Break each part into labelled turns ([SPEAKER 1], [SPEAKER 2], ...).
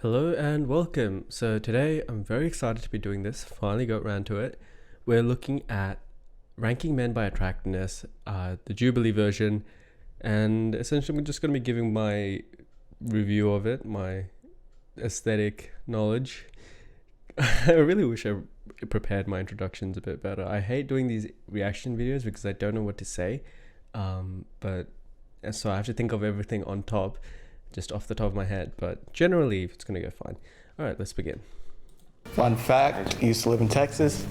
[SPEAKER 1] Hello and welcome. So today I'm very excited to be doing this. Finally got around to it. We're looking at ranking men by attractiveness, the Jubilee version, and essentially I'm just going to be giving my review of it, my aesthetic knowledge. I really wish I prepared my introductions a bit better. I hate doing these reaction videos because I don't know what to say, but so I have to think of everything on top, just off the top of my head, but generally it's gonna go fine. All right, let's begin.
[SPEAKER 2] Fun fact, I used to live in Texas,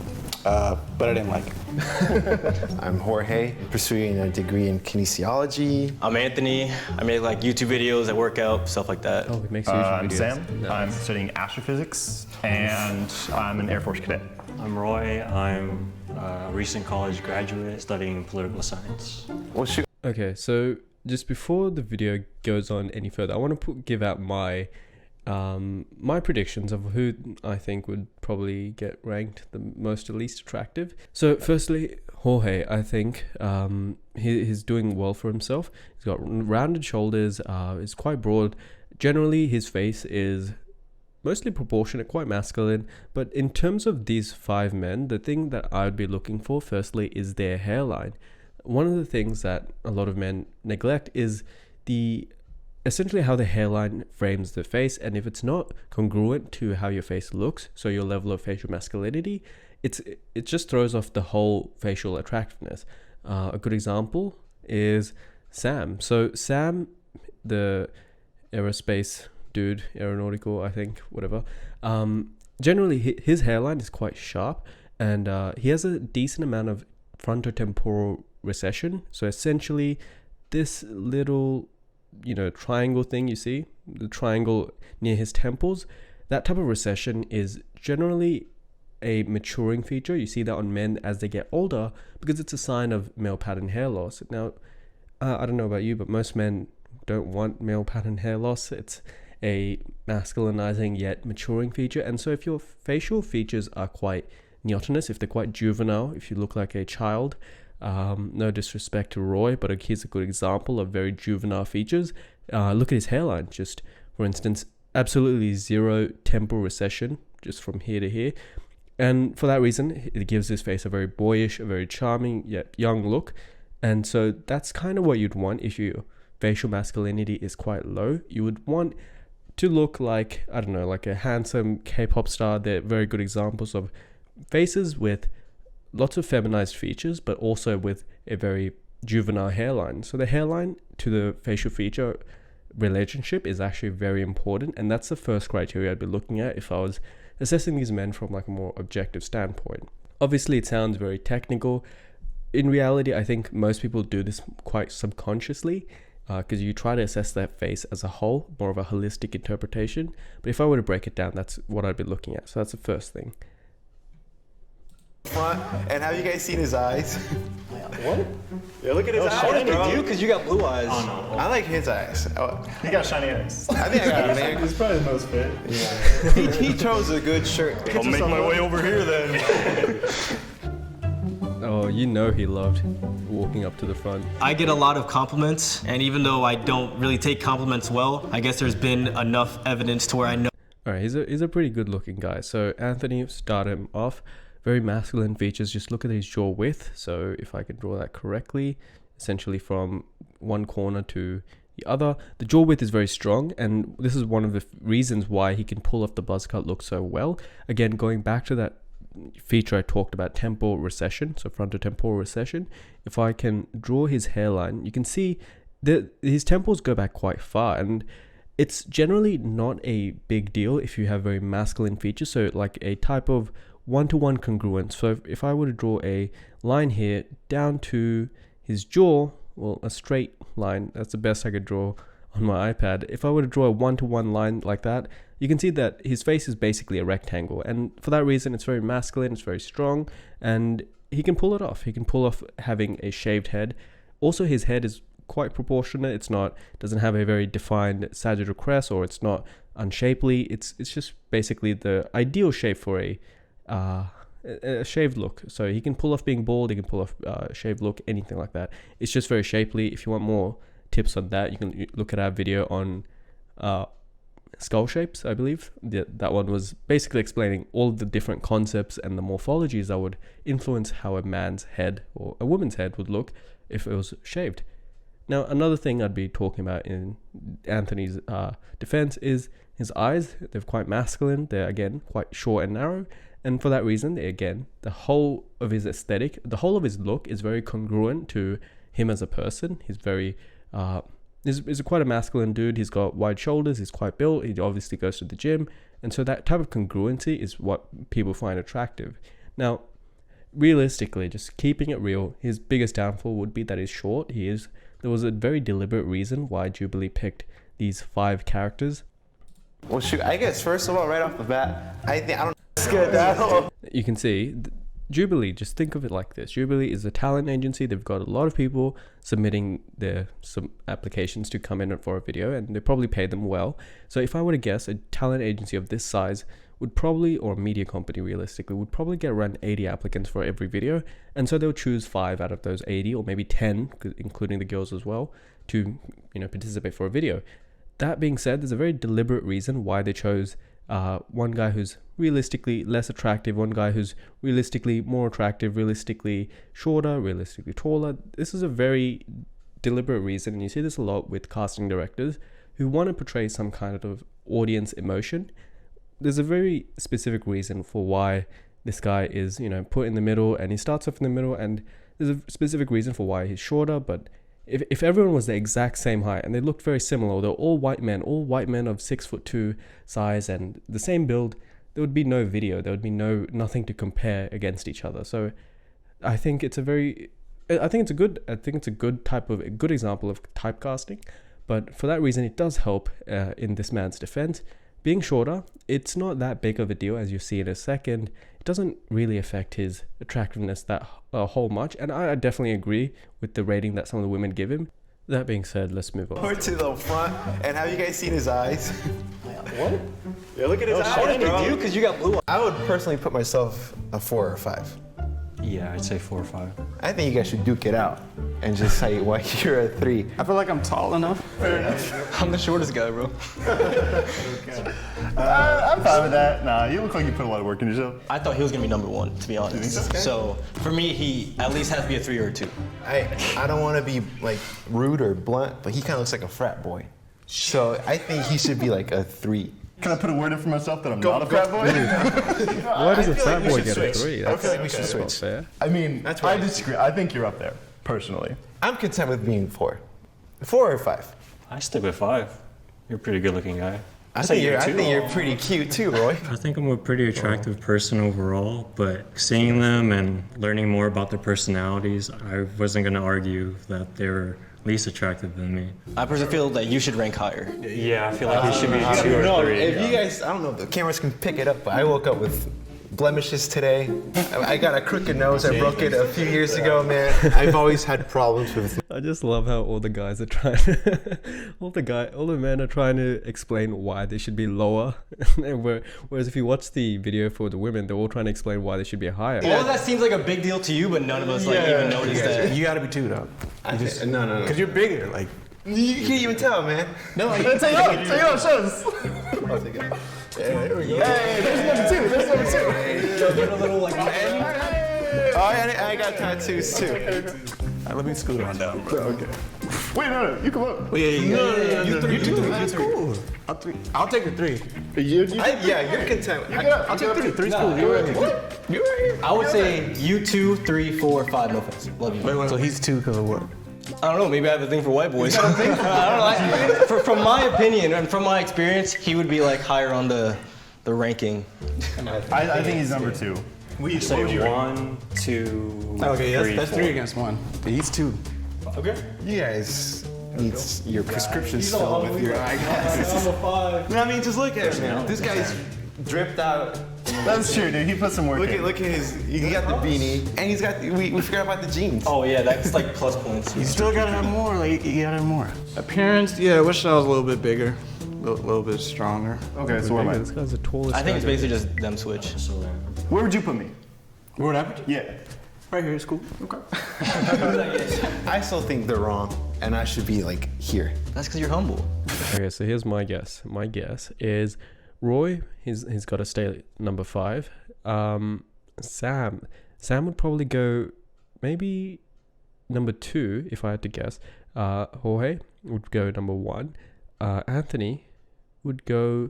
[SPEAKER 2] but I didn't like it.
[SPEAKER 3] I'm Jorge, pursuing a degree in kinesiology.
[SPEAKER 4] I'm Anthony. I make like YouTube videos, I work out, stuff like that.
[SPEAKER 1] Oh, it makes YouTube videos.
[SPEAKER 5] I'm Sam.
[SPEAKER 1] Nice.
[SPEAKER 5] I'm studying astrophysics, and I'm an Air Force cadet.
[SPEAKER 6] I'm Roy. I'm a recent college graduate studying political science.
[SPEAKER 3] Well, shoot.
[SPEAKER 1] Okay, so just before the video goes on any further, I want to give out my my predictions of who I think would probably get ranked the most or least attractive. So firstly, Jorge, I think he's doing well for himself. He's got rounded shoulders, is quite broad. Generally, his face is mostly proportionate, quite masculine. But in terms of these five men, the thing that I would be looking for firstly is their hairline. One of the things that a lot of men neglect is essentially how the hairline frames the face, and if it's not congruent to how your face looks, so your level of facial masculinity, it just throws off the whole facial attractiveness. A good example is Sam. So Sam, the aerospace dude, aeronautical, I think, whatever. Generally, his hairline is quite sharp, and he has a decent amount of frontotemporal recession. So essentially this little triangle thing you see, the triangle near his temples, that type of recession is generally a maturing feature. You see that on men as they get older because it's a sign of male pattern hair loss. Now I don't know about you, but most men don't want male pattern hair loss. It's a masculinizing yet maturing feature. And so if your facial features are quite neotenous, if they're quite juvenile, if you look like a child, no disrespect to Roy, but here's a good example of very juvenile features. Look at his hairline, just for instance, absolutely zero temporal recession, just from here to here. And for that reason, it gives his face a very boyish, a very charming yet young look. And so that's kind of what you'd want if your facial masculinity is quite low. You would want to look like, I don't know, like a handsome K-pop star. They're very good examples of faces with lots of feminized features, but also with a very juvenile hairline. So the hairline to the facial feature relationship is actually very important, and that's the first criteria I'd be looking at if I was assessing these men from like a more objective standpoint. Obviously, it sounds very technical. In reality, I think most people do this quite subconsciously because you try to assess that face as a whole, more of a holistic interpretation. But if I were to break it down, that's what I'd be looking at. So that's the first thing.
[SPEAKER 3] Front, and have you guys seen his eyes?
[SPEAKER 4] What? Yeah, look at his eyes,
[SPEAKER 5] shiny,
[SPEAKER 4] bro.
[SPEAKER 5] dude.
[SPEAKER 4] Because you got blue eyes.
[SPEAKER 6] Oh no.
[SPEAKER 3] I like his eyes. Oh,
[SPEAKER 5] He got shiny eyes.
[SPEAKER 3] I think I got a man.
[SPEAKER 5] He's probably the most fit.
[SPEAKER 3] He chose a good shirt.
[SPEAKER 5] I'll make my way over here then.
[SPEAKER 1] Oh, he loved walking up to the front.
[SPEAKER 4] I get a lot of compliments, and even though I don't really take compliments well, I guess there's been enough evidence to where I know.
[SPEAKER 1] All right, he's a pretty good looking guy. So Anthony started him off. Very masculine features. Just look at his jaw width. So if I can draw that correctly, essentially from one corner to the other, the jaw width is very strong, and this is one of the reasons why he can pull off the buzz cut look so well. Again, going back to that feature I talked about, temporal recession, so frontotemporal recession. If I can draw his hairline, you can see that his temples go back quite far, and it's generally not a big deal if you have very masculine features. So like a type of one-to-one congruence. So if I were to draw a line here down to his jaw, well, a straight line, that's the best I could draw on my iPad. If I were to draw a one-to-one line like that, you can see that his face is basically a rectangle, and for that reason it's very masculine, it's very strong, and he can pull it off. He can pull off having a shaved head. Also, his head is quite proportionate. Doesn't have a very defined sagittal crest, or it's not unshapely. It's just basically the ideal shape for a shaved look. So he can pull off being bald, he can pull off shaved look, anything like that. It's just very shapely. If you want more tips on that, you can look at our video on skull shapes, I believe. That one was basically explaining all the different concepts and the morphologies that would influence how a man's head or a woman's head would look if it was shaved. Now, another thing I'd be talking about in Anthony's defense is his eyes. They're quite masculine. They're, again, quite short and narrow. And for that reason, again, the whole of his aesthetic, the whole of his look is very congruent to him as a person. He's very, he's quite a masculine dude. He's got wide shoulders. He's quite built. He obviously goes to the gym. And so that type of congruency is what people find attractive. Now, realistically, just keeping it real, his biggest downfall would be that he's short. There was a very deliberate reason why Jubilee picked these 5 characters.
[SPEAKER 3] Well, shoot, I guess first of all, right off the bat, I don't scared that.
[SPEAKER 1] You can see Jubilee, just think of it like this. Jubilee is a talent agency. They've got a lot of people submitting some applications to come in for a video, and they probably pay them well. So if I were to guess, a talent agency of this size would probably, or a media company realistically, would probably get around 80 applicants for every video. And so they'll choose 5 out of those 80, or maybe 10, including the girls as well, to participate for a video. That being said, there's a very deliberate reason why they chose one guy who's realistically less attractive, one guy who's realistically more attractive, realistically shorter, realistically taller. This is a very deliberate reason, and you see this a lot with casting directors who want to portray some kind of audience emotion. There's a very specific reason for why this guy is, put in the middle, and he starts off in the middle, and there's a specific reason for why he's shorter. But if everyone was the exact same height and they looked very similar, they're all white men of 6'2" size and the same build, there would be no video. There would be nothing to compare against each other. So I think it's a good example of typecasting. But for that reason, it does help in this man's defense. Being shorter, it's not that big of a deal, as you see in a second. It doesn't really affect his attractiveness that whole much, and I definitely agree with the rating that some of the women give him. That being said, let's move on.
[SPEAKER 3] Over to the front, and have you guys seen his eyes?
[SPEAKER 4] What?
[SPEAKER 3] Yeah, look at his eyes, bro.
[SPEAKER 4] You, because you got blue eyes.
[SPEAKER 3] I would personally put myself a 4 or 5.
[SPEAKER 6] Yeah, I'd say 4 or 5.
[SPEAKER 3] I think you guys should duke it out and just say why you're a 3.
[SPEAKER 2] I feel like I'm tall enough.
[SPEAKER 3] Fair enough.
[SPEAKER 4] I'm the shortest guy, bro.
[SPEAKER 5] I'm fine with that. Nah, you look like you put a lot of work in yourself.
[SPEAKER 4] I thought he was gonna be number 1, to be honest. So for me, he at least has to be a 3 or a 2.
[SPEAKER 3] I don't want to be like rude or blunt, but he kind of looks like a frat boy. So I think he should be like a 3.
[SPEAKER 5] Can I put a word in for myself that I'm not a frat boy?
[SPEAKER 1] Why does a frat boy get a 3?
[SPEAKER 3] That's
[SPEAKER 1] not fair.
[SPEAKER 5] I mean,
[SPEAKER 3] That's right.
[SPEAKER 5] I disagree. I think you're up there, personally.
[SPEAKER 3] I'm content with being 4. 4 or 5.
[SPEAKER 6] I stick with 5. You're a pretty good looking guy.
[SPEAKER 3] I think you're pretty cute too, Roy.
[SPEAKER 7] I think I'm a pretty attractive person overall, but seeing them and learning more about their personalities, I wasn't going to argue that they were least attractive than me.
[SPEAKER 4] I personally feel that you should rank higher.
[SPEAKER 6] Yeah, I feel like he should be 2 or 3.
[SPEAKER 3] If you guys, I don't know if the cameras can pick it up, but I woke up with blemishes today. I got a crooked nose. I broke it a few years ago, man. I've always had problems with.
[SPEAKER 1] I just love how all the guys are trying all the men are trying to explain why they should be lower. Whereas if you watch the video for the women, they're all trying to explain why they should be higher.
[SPEAKER 4] All of that seems like a big deal to you, but none of us even noticed that.
[SPEAKER 2] You gotta be 2 though.
[SPEAKER 3] No.
[SPEAKER 2] Because you're bigger. Like,
[SPEAKER 3] You can't even tell, man.
[SPEAKER 2] no, like,
[SPEAKER 5] Take it up, show us.
[SPEAKER 3] Yeah, there we go.
[SPEAKER 5] Hey, there's number 2.
[SPEAKER 4] Get a little like.
[SPEAKER 3] Oh, I got tattoos too.
[SPEAKER 2] let me scoot on down, bro.
[SPEAKER 5] Okay. Wait, no, you come up.
[SPEAKER 2] No.
[SPEAKER 4] You 3,
[SPEAKER 2] That's cool. I'll take a 3.
[SPEAKER 5] You
[SPEAKER 3] You're content.
[SPEAKER 2] I'll take 3. 3's cool. You're right. You're right.
[SPEAKER 4] I would say you 2, 3, 4, 5. No offense. Love you.
[SPEAKER 2] Wait, so he's 2 because of what?
[SPEAKER 4] I don't know. Maybe I have a thing for white boys. I don't know. From my opinion and from my experience, he would be like higher on the ranking.
[SPEAKER 5] I think he's number 2.
[SPEAKER 6] We say 1, 2,
[SPEAKER 2] Okay,
[SPEAKER 6] 3,
[SPEAKER 2] that's
[SPEAKER 6] 4.
[SPEAKER 2] 3 against 1. He's 2.
[SPEAKER 4] Okay.
[SPEAKER 3] You guys need your prescriptions filled with your eyeglasses.
[SPEAKER 4] I'm a 5.
[SPEAKER 3] No, I mean, just look at him, man. This guy's dripped out.
[SPEAKER 5] That's true, dude. He put some work in.
[SPEAKER 3] Look at his. He got the beanie, and he's got. We forgot about the jeans.
[SPEAKER 4] Oh yeah, that's like plus points.
[SPEAKER 2] You still gotta have more. Like, you gotta have more. Appearance, yeah. I wish I was a little bit bigger, a little bit stronger.
[SPEAKER 5] Okay, so where am I?
[SPEAKER 1] This guy's the tallest.
[SPEAKER 4] I think it's
[SPEAKER 1] guy.
[SPEAKER 4] basically just them switch.
[SPEAKER 5] Where would you put me?
[SPEAKER 2] What happened?
[SPEAKER 5] Yeah.
[SPEAKER 2] Right here is cool. Okay.
[SPEAKER 3] I still think they're wrong. and I should be like here.
[SPEAKER 4] That's because you're humble.
[SPEAKER 1] Okay, so here's my guess. My guess is Roy. He's got to stay at number 5. Sam would probably go maybe number 2 if I had to guess. Jorge would go number 1. Anthony would go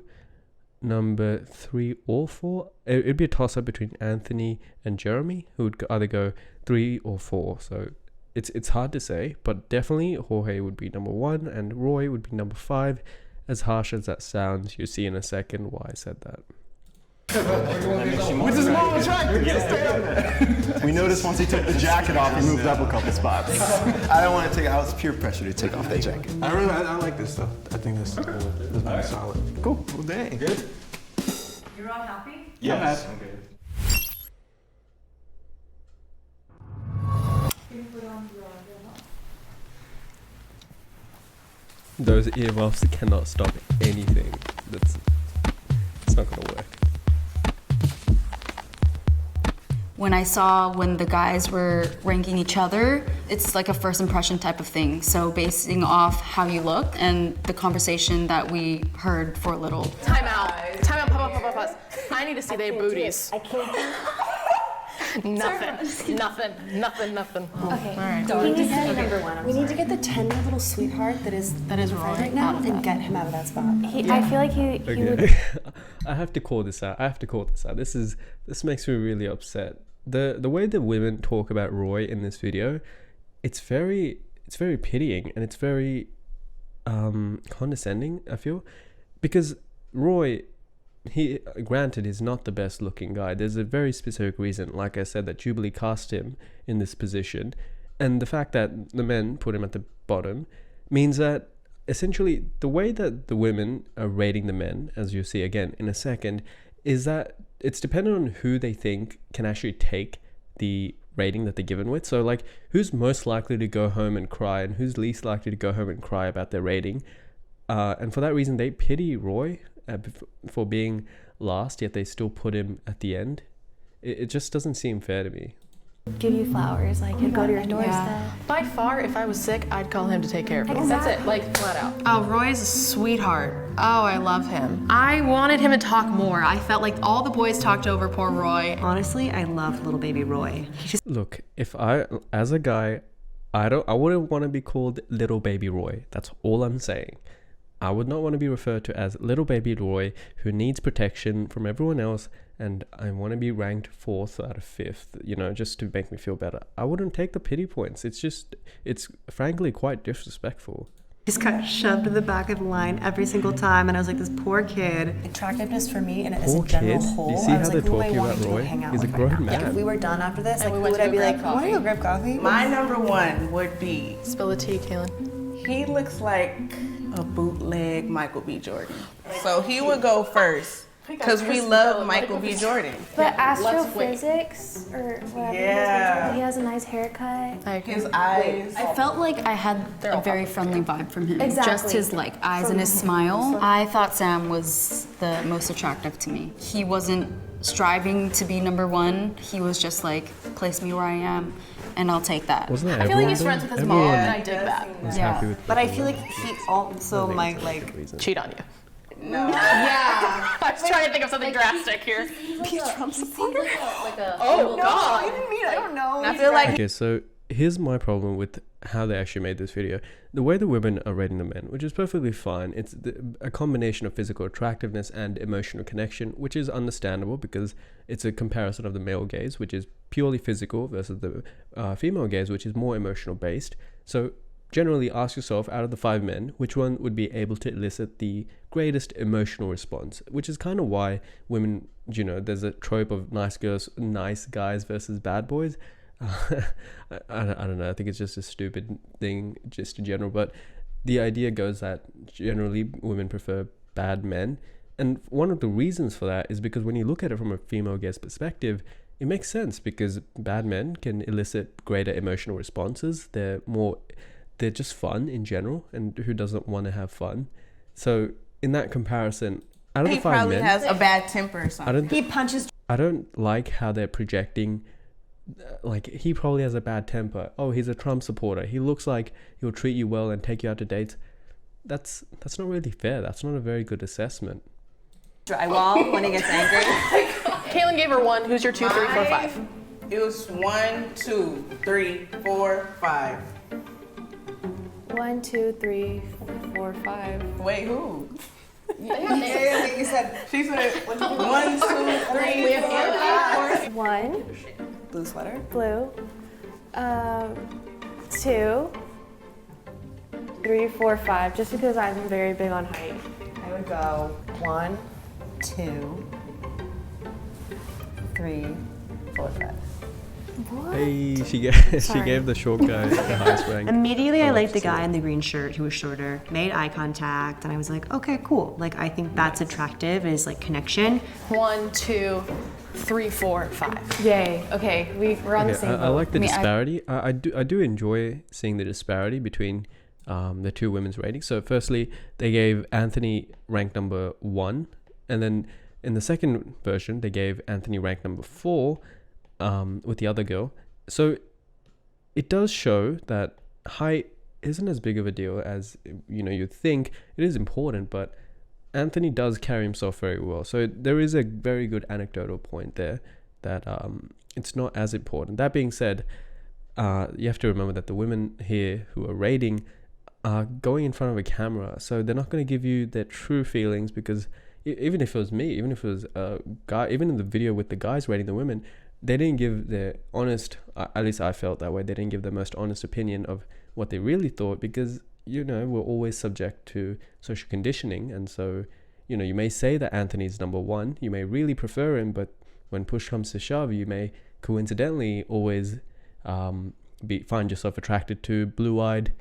[SPEAKER 1] number 3 or 4. It'd be a toss-up between Anthony and Jeremy, who would either go 3 or 4. So it's hard to say, but definitely Jorge would be number 1 and Roy would be number 5. As harsh as that sounds, you'll see in a second why I said that.
[SPEAKER 2] Which is more attractive. We noticed once he took the jacket off, he moved up a couple spots.
[SPEAKER 3] I don't want to take. I was peer pressure to take off that jacket.
[SPEAKER 2] I like this stuff. I think this is pretty solid. Cool.
[SPEAKER 3] Well, dang.
[SPEAKER 4] Good.
[SPEAKER 8] You're all happy?
[SPEAKER 6] Yes.
[SPEAKER 4] Okay.
[SPEAKER 1] Those earmuffs cannot stop anything. It's not gonna work.
[SPEAKER 9] When I saw when the guys were ranking each other, it's like a first impression type of thing. So basing off how you look and the conversation that we heard for a little.
[SPEAKER 8] Time out, pause. I need to see their booties.
[SPEAKER 10] I can't.
[SPEAKER 8] Nothing.
[SPEAKER 10] Okay.
[SPEAKER 8] All right.
[SPEAKER 10] We need to get number 1. We need to get the tender little sweetheart that is
[SPEAKER 8] Roy
[SPEAKER 10] right now and get him out of that spot.
[SPEAKER 8] I feel like he would.
[SPEAKER 1] Okay. I have to call this out. This makes me really upset. The way the women talk about Roy in this video, it's very pitying and it's very condescending, I feel, because Roy, he granted is not the best looking guy. There's a very specific reason, like I said, that Jubilee cast him in this position, and the fact that the men put him at the bottom means that essentially the way that the women are rating the men, as you'll see again in a second, is that it's dependent on who they think can actually take the rating that they're given with. So like, who's most likely to go home and cry and who's least likely to go home and cry about their rating, and for that reason they pity Roy for being last, yet they still put him at the end. It just doesn't seem fair to me.
[SPEAKER 10] Give you flowers, like he'd go to your doorstep.
[SPEAKER 8] By far, if I was sick, I'd call him to take care of me. That's it, like flat out. Oh, Roy's a sweetheart. Oh, I love him. I wanted him to talk more. I felt like all the boys talked over poor Roy.
[SPEAKER 11] Honestly, I love little baby Roy.
[SPEAKER 1] Look, if I, as a guy, I wouldn't want to be called little baby Roy. That's all I'm saying. I would not want to be referred to as little baby Roy who needs protection from everyone else, and I want to be ranked 4th out of 5th, just to make me feel better. I wouldn't take the pity points. It's frankly quite disrespectful.
[SPEAKER 11] Just got shoved to the back of the line every single time, and I was like, this poor kid.
[SPEAKER 10] Attractiveness for me, and as
[SPEAKER 1] Poor
[SPEAKER 10] a general
[SPEAKER 1] kid.
[SPEAKER 10] whole,
[SPEAKER 1] You see
[SPEAKER 10] I
[SPEAKER 1] how
[SPEAKER 10] was
[SPEAKER 1] they're
[SPEAKER 10] like, who
[SPEAKER 1] talking
[SPEAKER 10] I want
[SPEAKER 1] about
[SPEAKER 10] to
[SPEAKER 1] Roy?
[SPEAKER 10] hang out
[SPEAKER 1] He's a
[SPEAKER 10] with
[SPEAKER 1] grown
[SPEAKER 10] right now.
[SPEAKER 1] man.
[SPEAKER 10] Like, if we were done after this,
[SPEAKER 8] And
[SPEAKER 10] like,
[SPEAKER 8] we
[SPEAKER 10] who
[SPEAKER 8] went
[SPEAKER 10] would
[SPEAKER 8] to
[SPEAKER 10] I be
[SPEAKER 8] go
[SPEAKER 10] like,
[SPEAKER 8] grab
[SPEAKER 10] want to go grab coffee?
[SPEAKER 12] My number 1 would be,
[SPEAKER 8] Spill the tea, Kaylin.
[SPEAKER 12] he looks like a bootleg Michael B. Jordan. So he would go first because we love Michael B. Jordan.
[SPEAKER 10] But astrophysics or whatever.
[SPEAKER 12] Yeah.
[SPEAKER 10] He has a nice haircut.
[SPEAKER 12] His eyes.
[SPEAKER 9] I felt like I had a very friendly vibe from him.
[SPEAKER 10] Exactly.
[SPEAKER 9] Just his eyes and his smile. I thought Sam was the most attractive to me. He wasn't striving to be number 1. He was just like, place me where I am and I'll take that.
[SPEAKER 1] Wasn't that
[SPEAKER 8] I feel like
[SPEAKER 1] everyone
[SPEAKER 8] he's
[SPEAKER 1] though?
[SPEAKER 8] friends with his
[SPEAKER 1] Everyone
[SPEAKER 8] mom, and I dig that.
[SPEAKER 1] was
[SPEAKER 9] Yeah.
[SPEAKER 1] happy with
[SPEAKER 11] But I feel like he also might
[SPEAKER 8] Cheat on you.
[SPEAKER 12] No.
[SPEAKER 8] Yeah. I was trying to think of something drastic here.
[SPEAKER 11] be a Trump supporter.
[SPEAKER 8] Oh, God.
[SPEAKER 11] I don't know.
[SPEAKER 12] I feel like
[SPEAKER 1] Okay, so here's my problem with how they actually made this video. The way the women are rating the men, which is perfectly fine. It's a combination of physical attractiveness and emotional connection, which is understandable because it's a comparison of the male gaze, which is purely physical, versus the female gaze, which is more emotional based. So generally ask yourself, out of the 5 men, which one would be able to elicit the greatest emotional response, which is kind of why women, there's a trope of nice guys versus bad boys. I don't know. I think it's just a stupid thing, just in general. But the idea goes that generally women prefer bad men. And one of the reasons for that is because when you look at it from a female gaze perspective, it makes sense because bad men can elicit greater emotional responses. They're just fun in general. And who doesn't want to have fun? So in that comparison, out of the 5 men...
[SPEAKER 12] He probably has a bad temper or something.
[SPEAKER 11] He punches.
[SPEAKER 1] I don't like how they're projecting like he probably has a bad temper. Oh, he's a Trump supporter. He looks like he'll treat you well and take you out to dates. That's not really fair. That's not a very good assessment.
[SPEAKER 10] Drywall when he gets angry.
[SPEAKER 8] Caitlin gave her 1. Who's your 2, 3, 4, 5?
[SPEAKER 12] It was 1, 2, 3, 4, 5.
[SPEAKER 10] 1, 2, 3, 4, 5.
[SPEAKER 12] Wait, who?
[SPEAKER 10] Yeah, you said.
[SPEAKER 12] She said 1, 2, 3, 4, 5.
[SPEAKER 10] 1.
[SPEAKER 12] Blue sweater.
[SPEAKER 10] Blue. 2, 3, 4, 5. Just because I'm very big on height.
[SPEAKER 11] I would go 1, 2, 3, 4, 5.
[SPEAKER 10] What?
[SPEAKER 1] Hey, she gave the short guy the highest rank.
[SPEAKER 11] Immediately, I liked the guy in the green shirt who was shorter, made eye contact, and I was like, okay, cool. Like, I think that's attractive, is like connection.
[SPEAKER 8] 1, 2, 3, 4, 5.
[SPEAKER 10] Yay. Okay, we're on the same boat.
[SPEAKER 1] I like the disparity. I do enjoy seeing the disparity between the two women's ratings. So firstly, they gave Anthony rank number 1, and then in the second version, they gave Anthony rank number 4 with the other girl. So it does show that height isn't as big of a deal as you'd think. It is important, but Anthony does carry himself very well. So there is a very good anecdotal point there that it's not as important. That being said, you have to remember that the women here who are rating are going in front of a camera, so they're not going to give you their true feelings, because even if it was me, even if it was a guy, even in the video with the guys rating the women, they didn't give their honest, at least I felt that way, they didn't give their most honest opinion of what they really thought, because we're always subject to social conditioning. And so you may say that Anthony's number 1, you may really prefer him, but when push comes to shove, you may coincidentally always find yourself attracted to blue-eyed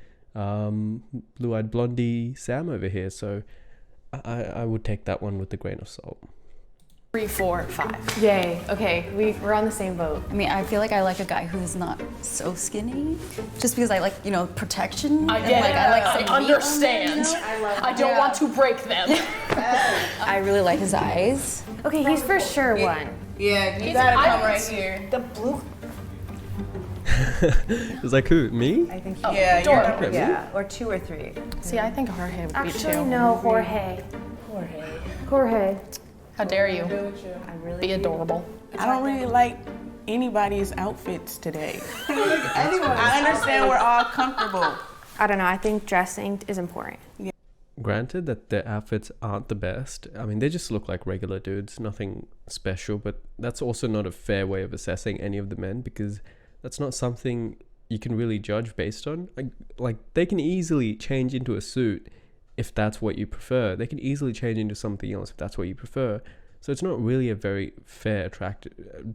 [SPEAKER 1] blondie Sam over here. So I would take that one with a grain of salt.
[SPEAKER 8] 3, 4, 5.
[SPEAKER 10] Yay. Okay, we're on the same boat.
[SPEAKER 9] I mean, I feel like I like a guy who's not so skinny, just because I like, protection.
[SPEAKER 8] I get it.
[SPEAKER 9] I like
[SPEAKER 8] I understand. I don't want to break them.
[SPEAKER 9] I really like his eyes.
[SPEAKER 10] Okay, he's for sure 1.
[SPEAKER 12] Yeah, you gotta come right here.
[SPEAKER 10] The blue.
[SPEAKER 1] It's like, who, me?
[SPEAKER 11] I think
[SPEAKER 12] Yeah, you're number
[SPEAKER 11] yeah, or 2 or 3.
[SPEAKER 8] See, I think Jorge would be 2.
[SPEAKER 10] Actually, no, Jorge. Jorge.
[SPEAKER 8] How dare you?
[SPEAKER 11] I really
[SPEAKER 8] Be adorable.
[SPEAKER 12] I don't really like anybody's outfits today. I understand we're all comfortable.
[SPEAKER 10] I don't know, I think dressing is important.
[SPEAKER 1] Granted that their outfits aren't the best. I mean, they just look like regular dudes, nothing special, but that's also not a fair way of assessing any of the men, because that's not something you can really judge based on. Like they can easily change into a suit if that's what you prefer. They can easily change into something else if that's what you prefer. So it's not really a very fair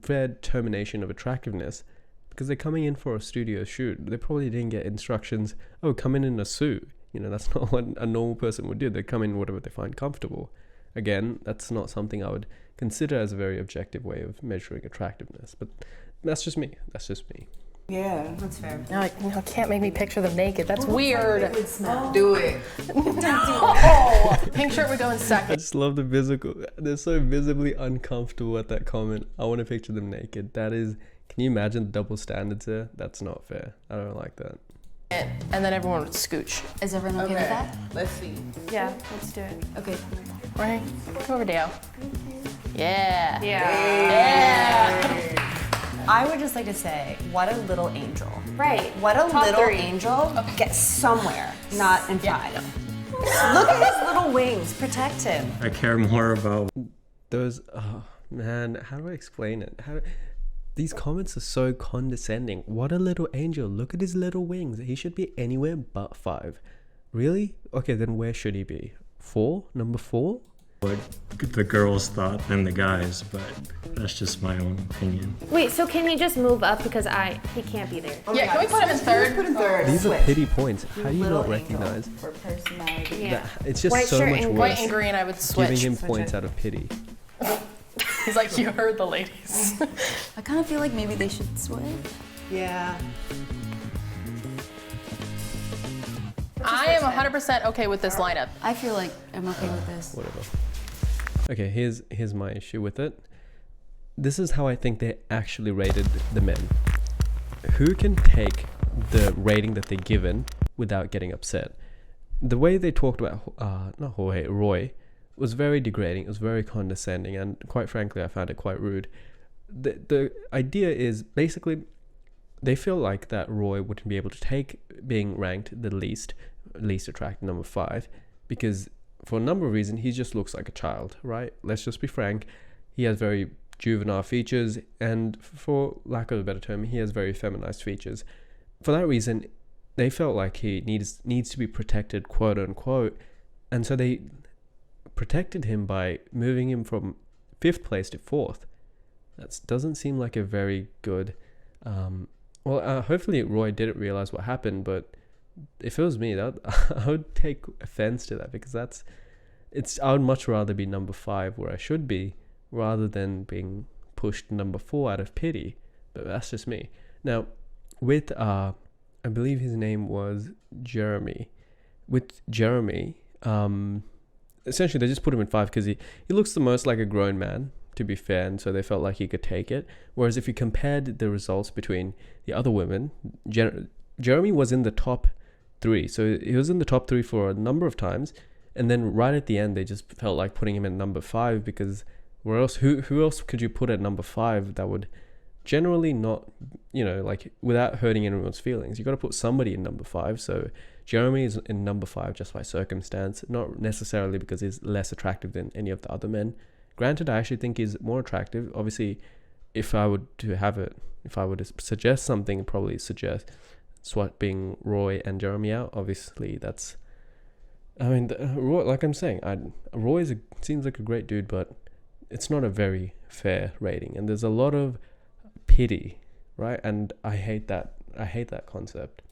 [SPEAKER 1] determination of attractiveness, because they're coming in for a studio shoot. They probably didn't get instructions, oh, come in a suit. That's not what a normal person would do. They come in whatever they find comfortable. Again, that's not something I would consider as a very objective way of measuring attractiveness. But that's just me.
[SPEAKER 12] Yeah.
[SPEAKER 11] That's fair.
[SPEAKER 8] No, I can't make me picture them naked. That's weird.
[SPEAKER 12] Do it.
[SPEAKER 8] Oh, pink shirt would go in second.
[SPEAKER 1] I just love the physical. They're so visibly uncomfortable at that comment. I want to picture them naked. That is, can you imagine the double standards there? That's not fair. I don't like that.
[SPEAKER 8] And then everyone would scooch.
[SPEAKER 9] Is everyone okay with that?
[SPEAKER 12] Let's see.
[SPEAKER 10] Yeah, let's do it.
[SPEAKER 9] Okay.
[SPEAKER 8] Right. Come over, Dale. Yeah.
[SPEAKER 11] Yeah. I would just like to say, what a little angel.
[SPEAKER 10] Right.
[SPEAKER 11] What a
[SPEAKER 10] Top
[SPEAKER 11] little
[SPEAKER 10] 3.
[SPEAKER 11] angel gets somewhere, not in 5. Look at his little wings. Protect him.
[SPEAKER 7] I care more about
[SPEAKER 1] Those, oh man, how do I explain it? These comments are so condescending. What a little angel. Look at his little wings. He should be anywhere but 5. Really? Okay, then where should he be? 4? Number 4?
[SPEAKER 7] what the girls thought than the guys, but that's just my own opinion.
[SPEAKER 10] Wait, so can he just move up because he can't be there?
[SPEAKER 8] Yeah, can we put him in 3rd?
[SPEAKER 12] Put him 3rd.
[SPEAKER 1] These are pity points. How do you not recognize?
[SPEAKER 12] For personality.
[SPEAKER 10] Yeah.
[SPEAKER 1] It's just
[SPEAKER 10] White
[SPEAKER 1] so
[SPEAKER 10] shirt
[SPEAKER 1] much
[SPEAKER 10] and
[SPEAKER 8] White
[SPEAKER 1] worse
[SPEAKER 8] and green, I would switch.
[SPEAKER 1] giving him points out of pity.
[SPEAKER 8] He's like, you heard the ladies.
[SPEAKER 9] I kind of feel like maybe they should switch.
[SPEAKER 11] Yeah.
[SPEAKER 8] I am 100% okay with this lineup.
[SPEAKER 9] I feel like I'm okay with this.
[SPEAKER 1] Whatever. Okay, here's my issue with it. this is how I think they actually rated the men. Who can take the rating that they're given without getting upset? The way they talked about not Jorge, Roy, was very degrading. It was very condescending, and quite frankly, I found it quite rude. The idea is basically they feel like that Roy wouldn't be able to take being ranked the least attractive, number 5, because for a number of reasons he just looks like a child, right? Let's just be frank. He has very juvenile features, and for lack of a better term, he has very feminized features. For that reason, they felt like he needs to be protected, quote unquote, and so they protected him by moving him from 5th place to 4th. That doesn't seem like a very good hopefully Roy didn't realize what happened, but if it was me, that I would take offense to that, because I would much rather be number 5 where I should be, rather than being pushed number 4 out of pity. But that's just me. Now, with I believe his name was Jeremy. With Jeremy, essentially they just put him in 5 because he looks the most like a grown man, to be fair, and so they felt like he could take it. Whereas if you compared the results between the other women, Jeremy was in the top 3, so he was in the top 3 for a number of times, and then right at the end they just felt like putting him in number 5, because who else could you put at number 5 that would generally not, like, without hurting anyone's feelings? You got to put somebody in number 5. So Jeremy is in number 5 just by circumstance, not necessarily because he's less attractive than any of the other men. Granted, I actually think he's more attractive. Obviously, if I were to suggest something, I'd probably suggest swapping Roy and Jeremy out. Obviously, Roy, like I'm saying, Roy seems like a great dude, but it's not a very fair rating, and there's a lot of pity, right? And I hate that concept.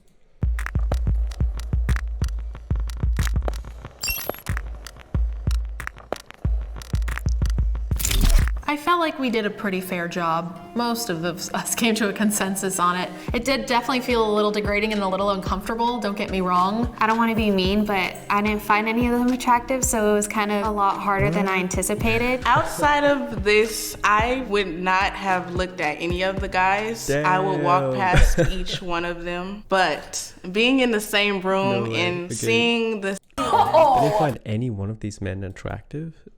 [SPEAKER 8] I felt like we did a pretty fair job. Most of us came to a consensus on it. It did definitely feel a little degrading and a little uncomfortable, don't get me wrong.
[SPEAKER 13] I don't want to be mean, but I didn't find any of them attractive, so it was kind of a lot harder than I anticipated.
[SPEAKER 12] Outside of this, I would not have looked at any of the guys. Damn. I would walk past each one of them. But being in the same room and seeing the...
[SPEAKER 1] I didn't find any one of these men attractive.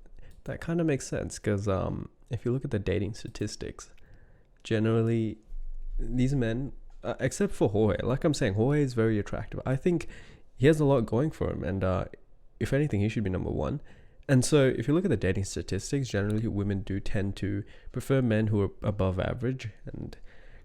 [SPEAKER 1] That kind of makes sense, because if you look at the dating statistics, generally these men, except for Jorge, like I'm saying, Jorge is very attractive. I think he has a lot going for him, and if anything, he should be number 1. And so if you look at the dating statistics, generally women do tend to prefer men who are above average, and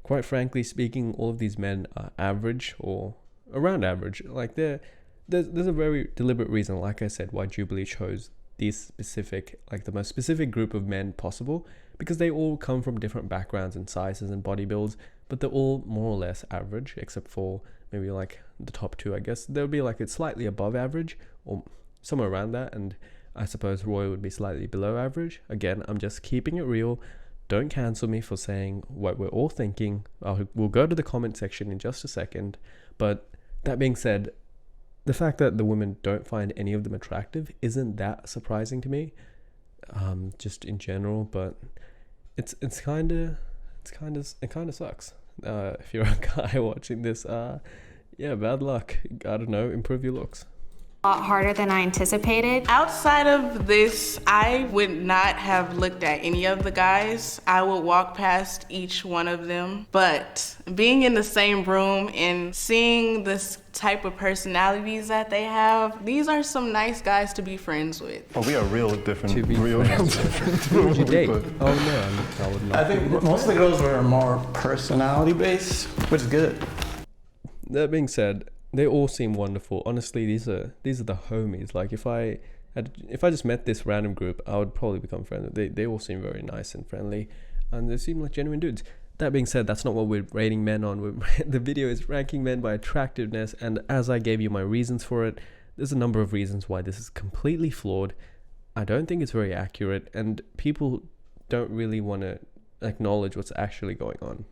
[SPEAKER 1] quite frankly speaking, all of these men are average or around average. Like there's a very deliberate reason, like I said, why Jubilee chose these specific, like the most specific group of men possible, because they all come from different backgrounds and sizes and body builds, but they're all more or less average, except for maybe like the top 2, I guess. They'll be like it's slightly above average or somewhere around that, and I suppose Roy would be slightly below average. Again, I'm just keeping it real. Don't cancel me for saying what we're all thinking. We'll go to the comment section in just a second, but that being said, the fact that the women don't find any of them attractive isn't that surprising to me, just in general. But it kind of sucks. If you're a guy watching this, bad luck. I don't know, improve your looks.
[SPEAKER 13] A lot harder than I anticipated.
[SPEAKER 12] Outside of this, I would not have looked at any of the guys. I would walk past each one of them. But being in the same room and seeing this type of personalities that they have, these are some nice guys to be friends with.
[SPEAKER 2] Oh, we are real different.
[SPEAKER 1] Who would you date? Oh no, I would not.
[SPEAKER 2] I think most of the girls were more personality based, which is good.
[SPEAKER 1] That being said, they all seem wonderful. Honestly, these are the homies. Like if I just met this random group, I would probably become friends. They all seem very nice and friendly, and they seem like genuine dudes. That being said, that's not what we're rating men on. The video is ranking men by attractiveness, and as I gave you my reasons for it, there's a number of reasons why this is completely flawed. I don't think it's very accurate, and people don't really want to acknowledge what's actually going on.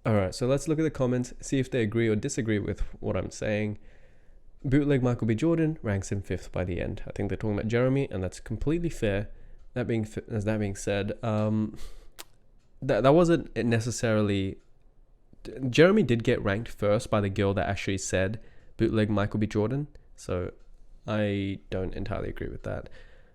[SPEAKER 1] Alright, so let's look at the comments, see if they agree or disagree with what I'm saying. Bootleg Michael B. Jordan ranks in 5th by the end. I think they're talking about Jeremy, and that's completely fair. That being said, that wasn't necessarily. Jeremy did get ranked first by the girl that actually said bootleg Michael B. Jordan, so I don't entirely agree with that.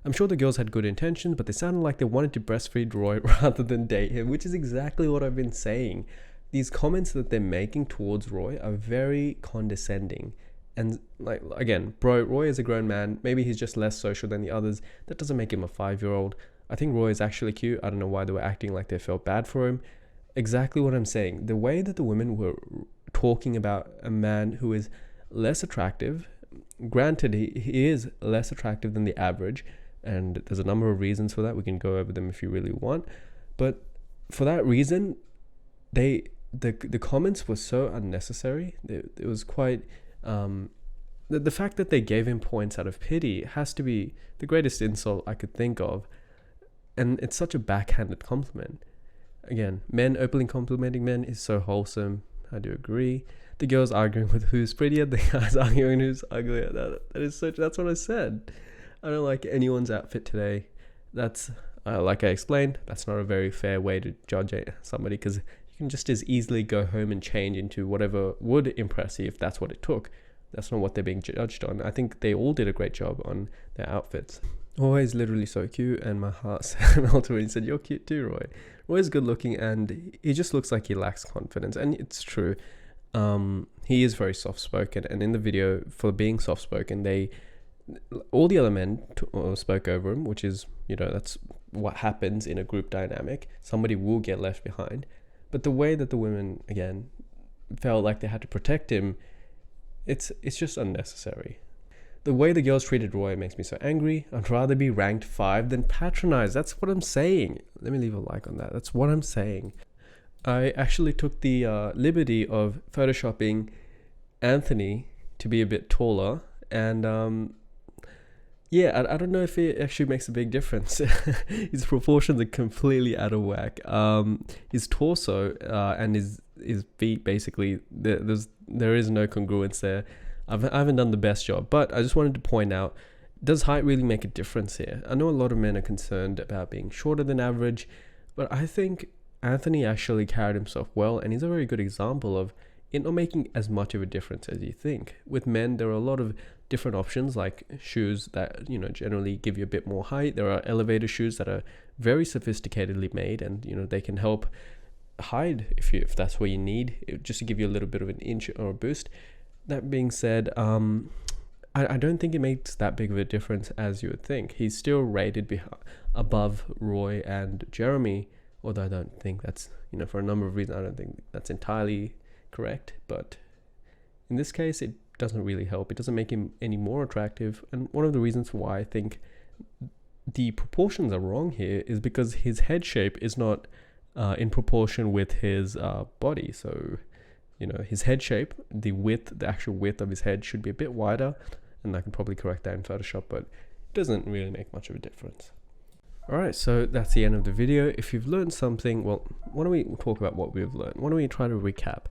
[SPEAKER 1] I'm sure the girls had good intentions, but they sounded like they wanted to breastfeed Roy rather than date him, which is exactly what I've been saying. These comments that they're making towards Roy are very condescending. And like, again, Roy is a grown man. Maybe he's just less social than the others. That doesn't make him a 5-year-old. I think Roy is actually cute. I don't know why they were acting like they felt bad for him. Exactly what I'm saying. The way that the women were talking about a man who is less attractive, granted, he is less attractive than the average, and there's a number of reasons for that. We can go over them if you really want. But for that reason, the comments were so unnecessary. It was quite... the fact that they gave him points out of pity has to be the greatest insult I could think of. And it's such a backhanded compliment. Again, men openly complimenting men is so wholesome. I do agree. The girls arguing with who's prettier, the guys arguing who's uglier. That's what I said. I don't like anyone's outfit today. That's, like I explained, that's not a very fair way to judge somebody, because you can just as easily go home and change into whatever would impress you if that's what it took. That's not what they're being judged on. I think they all did a great job on their outfits. Roy's literally so cute, and my heart said ultimately said, "You're cute too, Roy." Roy's good looking, and he just looks like he lacks confidence, and it's true. He is very soft spoken, and in the video, for being soft spoken, all the other men spoke over him, which is, that's what happens in a group dynamic. Somebody will get left behind. But the way that the women, again, felt like they had to protect him, it's just unnecessary. The way the girls treated Roy makes me so angry. I'd rather be ranked 5 than patronized. That's what I'm saying. Let me leave a like on that. That's what I'm saying. I actually took the liberty of photoshopping Anthony to be a bit taller, and yeah, I don't know if it actually makes a big difference. His proportions are completely out of whack. His torso and his feet, basically, there is no congruence there. I haven't done the best job, but I just wanted to point out, does height really make a difference here? I know a lot of men are concerned about being shorter than average, but I think Anthony actually carried himself well, and he's a very good example of it not making as much of a difference as you think. With men, there are a lot of different options, like shoes that generally give you a bit more height. There are elevator shoes that are very sophisticatedly made, and they can help hide if that's what you need, just to give you a little bit of an inch or a boost. That being said, I don't think it makes that big of a difference as you would think. He's still rated above Roy and Jeremy, although I don't think that's, for a number of reasons, I don't think that's entirely correct. But in this case, it doesn't really help. It doesn't make him any more attractive. And one of the reasons why I think the proportions are wrong here is because his head shape is not in proportion with his body. So, his head shape, the actual width of his head should be a bit wider, and I can probably correct that in Photoshop, but it doesn't really make much of a difference. Alright, so that's the end of the video. If you've learned something, well, why don't we talk about what we've learned? Why don't we try to recap?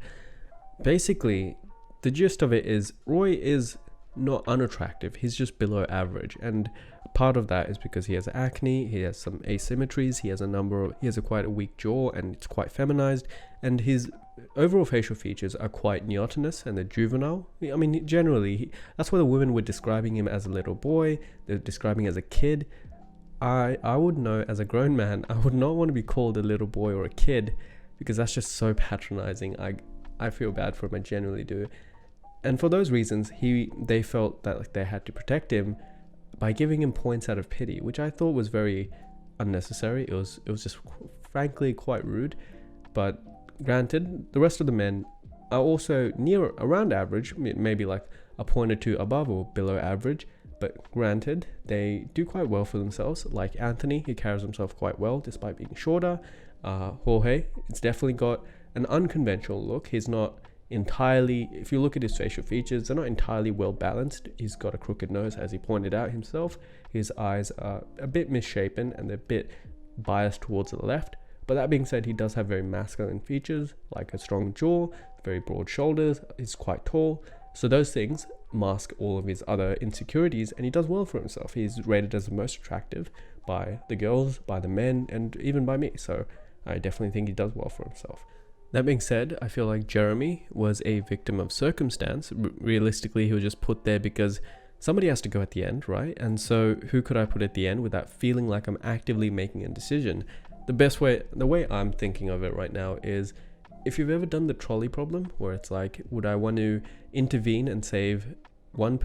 [SPEAKER 1] Basically, the gist of it is Roy is not unattractive, he's just below average, and part of that is because he has acne, he has some asymmetries, he has quite a weak jaw, and it's quite feminized, and his overall facial features are quite neotenous and they're juvenile. I mean, generally, that's why the women were describing him as a little boy, they're describing him as a kid. I would know, as a grown man, I would not want to be called a little boy or a kid, because that's just so patronizing. I feel bad for him, I genuinely do. And for those reasons, they felt that they had to protect him by giving him points out of pity, which I thought was very unnecessary. It was just frankly quite rude. But granted, the rest of the men are also around average, maybe like a point or two above or below average. But granted, they do quite well for themselves. Like Anthony, he carries himself quite well despite being shorter. Jorge, it's definitely got an unconventional look. He's not entirely, if you look at his facial features, they're not entirely well balanced. He's got a crooked nose, as he pointed out himself. His eyes are a bit misshapen and they're a bit biased towards the left. But that being said, he does have very masculine features, like a strong jaw, very broad shoulders, he's quite tall. So those things mask all of his other insecurities, and he does well for himself. He's rated as the most attractive by the girls, by the men, and even by me. So I definitely think he does well for himself. That being said, I feel like Jeremy was a victim of circumstance. Realistically, he was just put there because somebody has to go at the end, right? And so who could I put at the end without feeling like I'm actively making a decision? The way I'm thinking of it right now is, if you've ever done the trolley problem, where it's like, would I want to intervene and save 5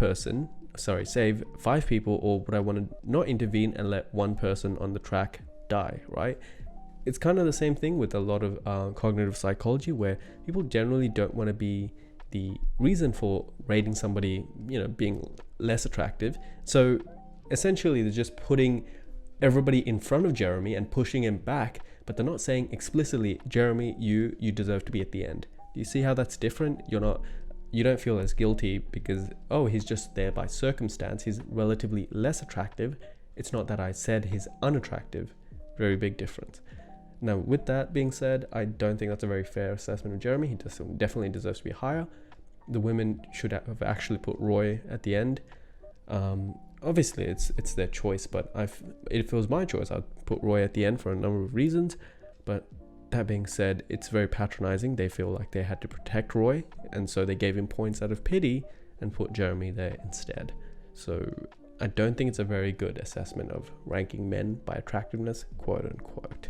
[SPEAKER 1] people, or would I want to not intervene and let one person on the track die, right? It's kind of the same thing with a lot of cognitive psychology, where people generally don't want to be the reason for rating somebody, being less attractive. So essentially they're just putting everybody in front of Jeremy and pushing him back, but they're not saying explicitly, Jeremy, you deserve to be at the end. Do you see how that's different? You don't feel as guilty because, oh, he's just there by circumstance, he's relatively less attractive. It's not that I said he's unattractive. Very big difference. Now, with that being said, I don't think that's a very fair assessment of Jeremy. He definitely deserves to be higher. The women should have actually put Roy at the end. Obviously, it's their choice, but if it was my choice, I'd put Roy at the end for a number of reasons. But that being said, it's very patronizing. They feel like they had to protect Roy, and so they gave him points out of pity and put Jeremy there instead. So I don't think it's a very good assessment of ranking men by attractiveness, quote unquote.